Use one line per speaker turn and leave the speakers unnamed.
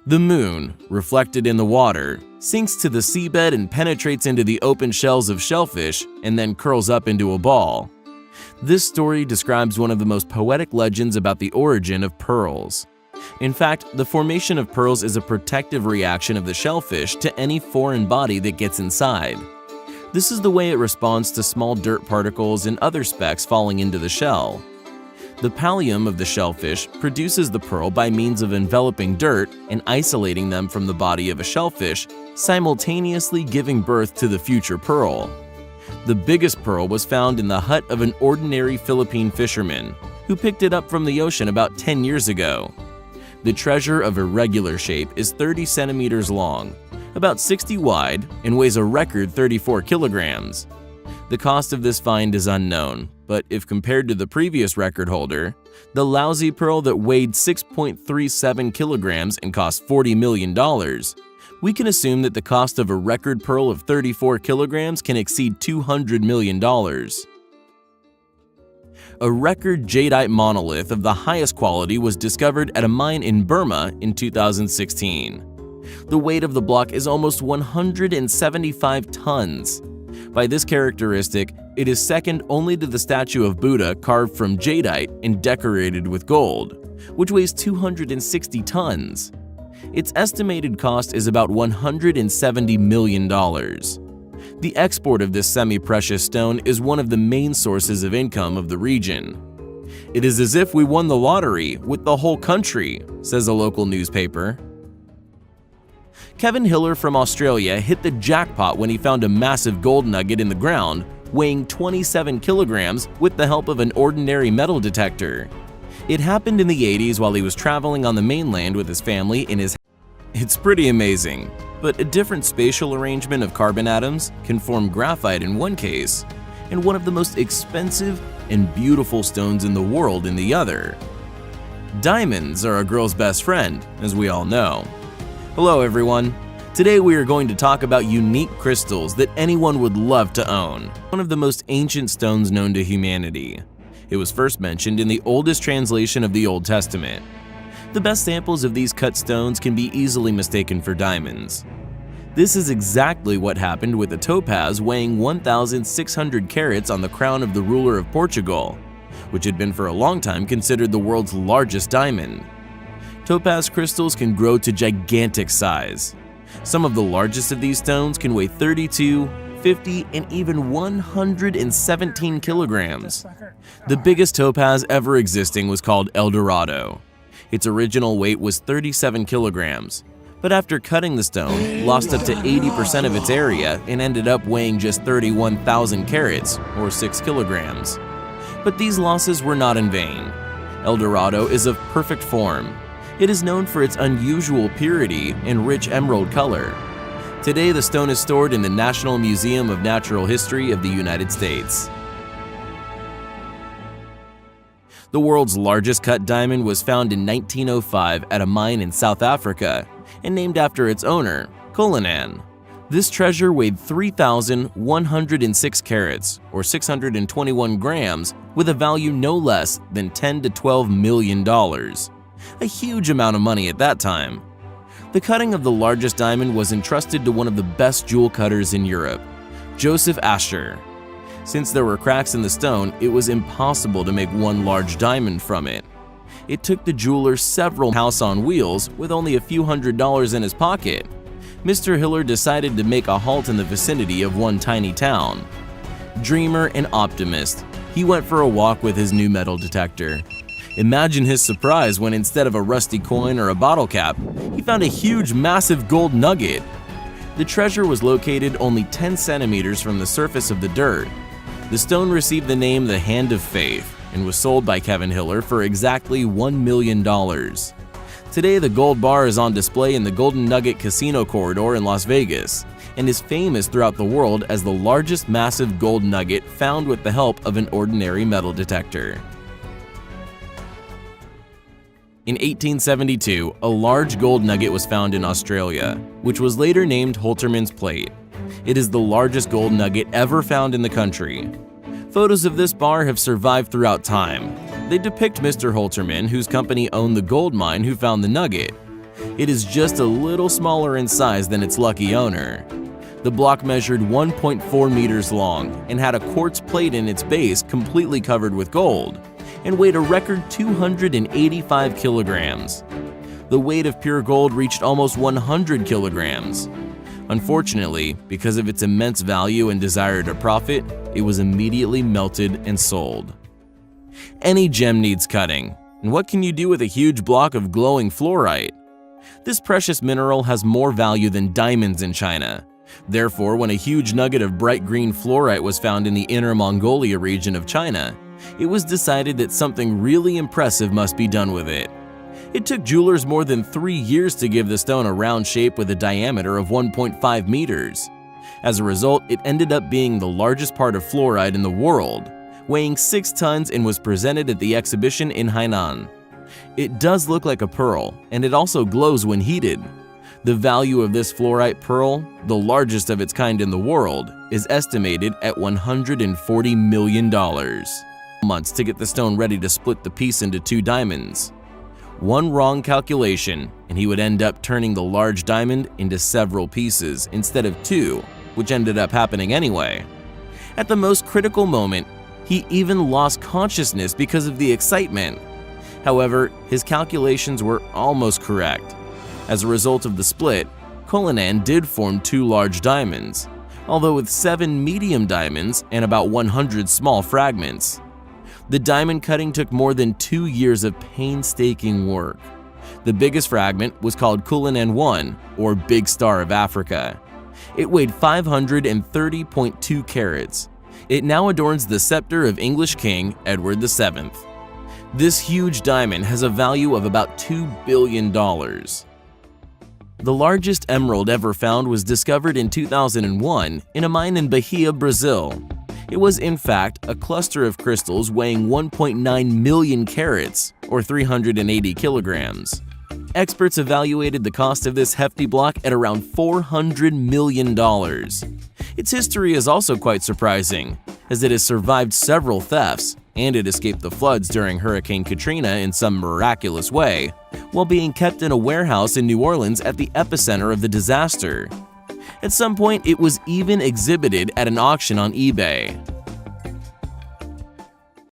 The moon, reflected in the water, sinks to the seabed and penetrates into the open shells of shellfish and then curls up into a ball. This story describes one of the most poetic legends about the origin of pearls. In fact, the formation of pearls is a protective reaction of the shellfish to any foreign body that gets inside. This is the way it responds to small dirt particles and other specks falling into the shell. The pallium of the shellfish produces the pearl by means of enveloping dirt and isolating them from the body of a shellfish, simultaneously giving birth to the future pearl. The biggest pearl was found in the hut of an ordinary Philippine fisherman, who picked it up from the ocean about 10 years ago. The treasure of irregular shape is 30 centimeters long, about 60 wide, and weighs a record 34 kilograms. The cost of this find is unknown, but if compared to the previous record holder, the lousy pearl that weighed 6.37 kilograms and cost $40 million, we can assume that the cost of a record pearl of 34 kilograms can exceed $200 million. A record jadeite monolith of the highest quality was discovered at a mine in Burma in 2016. The weight of the block is almost 175 tons. By this characteristic, it is second only to the statue of Buddha carved from jadeite and decorated with gold, which weighs 260 tons. Its estimated cost is about $170 million. The export of this semi-precious stone is one of the main sources of income of the region. "It is as if we won the lottery with the whole country," says a local newspaper. Kevin Hiller from Australia hit the jackpot when he found a massive gold nugget in the ground, weighing 27 kilograms with the help of an ordinary metal detector. It happened in the 80s while he was traveling on the mainland with his family in his. It's pretty amazing, but a different spatial arrangement of carbon atoms can form graphite in one case, and one of the most expensive and beautiful stones in the world in the other. Diamonds are a girl's best friend, as we all know. Hello everyone. Today we are going to talk about unique crystals that anyone would love to own. One of the most ancient stones known to humanity. It was first mentioned in the oldest translation of the Old Testament. The best samples of these cut stones can be easily mistaken for diamonds. This is exactly what happened with a topaz weighing 1,600 carats on the crown of the ruler of Portugal, which had been for a long time considered the world's largest diamond. Topaz crystals can grow to gigantic size. Some of the largest of these stones can weigh 32, 50, and even 117 kilograms. The biggest topaz ever existing was called El Dorado. Its original weight was 37 kilograms, but after cutting the stone, lost up to 80% of its area and ended up weighing just 31,000 carats, or 6 kilograms. But these losses were not in vain. El Dorado is of perfect form. It is known for its unusual purity and rich emerald color. Today, the stone is stored in the National Museum of Natural History of the United States. The world's largest cut diamond was found in 1905 at a mine in South Africa and named after its owner, Cullinan. This treasure weighed 3,106 carats, or 621 grams, with a value no less than $10 to $12 million. A huge amount of money at that time. The cutting of the largest diamond was entrusted to one of the best jewel cutters in Europe, Joseph Ascher. Since there were cracks in the stone, it was impossible to make one large diamond from it. It took the jeweler several house on wheels with only a few $100s in his pocket. Mr. Hiller decided to make a halt in the vicinity of one tiny town. Dreamer and optimist, he went for a walk with his new metal detector. Imagine his surprise when instead of a rusty coin or a bottle cap, he found a huge, massive gold nugget. The treasure was located only 10 centimeters from the surface of the dirt. The stone received the name the Hand of Faith and was sold by Kevin Hiller for exactly $1 million. Today, the gold bar is on display in the Golden Nugget Casino Corridor in Las Vegas and is famous throughout the world as the largest massive gold nugget found with the help of an ordinary metal detector. In 1872, a large gold nugget was found in Australia, which was later named Holterman's Plate. It is the largest gold nugget ever found in the country. Photos of this bar have survived throughout time. They depict Mr. Holterman, whose company owned the gold mine who found the nugget. It is just a little smaller in size than its lucky owner. The block measured 1.4 meters long and had a quartz plate in its base completely covered with gold, and weighed a record 285 kilograms. The weight of pure gold reached almost 100 kilograms. Unfortunately, because of its immense value and desire to profit, it was immediately melted and sold. Any gem needs cutting, and what can you do with a huge block of glowing fluorite? This precious mineral has more value than diamonds in China. Therefore, when a huge nugget of bright green fluorite was found in the Inner Mongolia region of China, it was decided that something really impressive must be done with it. It took jewelers more than 3 years to give the stone a round shape with a diameter of 1.5 meters. As a result, it ended up being the largest part of fluorite in the world, weighing 6 tons, and was presented at the exhibition in Hainan. It does look like a pearl, and it also glows when heated. The value of this fluorite pearl, the largest of its kind in the world, is estimated at $140 million. Months to get the stone ready to split the piece into 2 diamonds. One wrong calculation, and he would end up turning the large diamond into several pieces instead of 2, which ended up happening anyway. At the most critical moment, he even lost consciousness because of the excitement. However, his calculations were almost correct. As a result of the split, Cullinan did form 2 large diamonds, although with 7 medium diamonds and about 100 small fragments. The diamond cutting took more than 2 years of painstaking work. The biggest fragment was called Cullinan 1, or Big Star of Africa. It weighed 530.2 carats. It now adorns the scepter of English King Edward VII. This huge diamond has a value of about $2 billion. The largest emerald ever found was discovered in 2001 in a mine in Bahia, Brazil. It was in fact a cluster of crystals weighing 1.9 million carats, or 380 kilograms. Experts evaluated the cost of this hefty block at around $400 million. Its history is also quite surprising, as it has survived several thefts, and it escaped the floods during Hurricane Katrina in some miraculous way, while being kept in a warehouse in New Orleans at the epicenter of the disaster. At some point, it was even exhibited at an auction on eBay.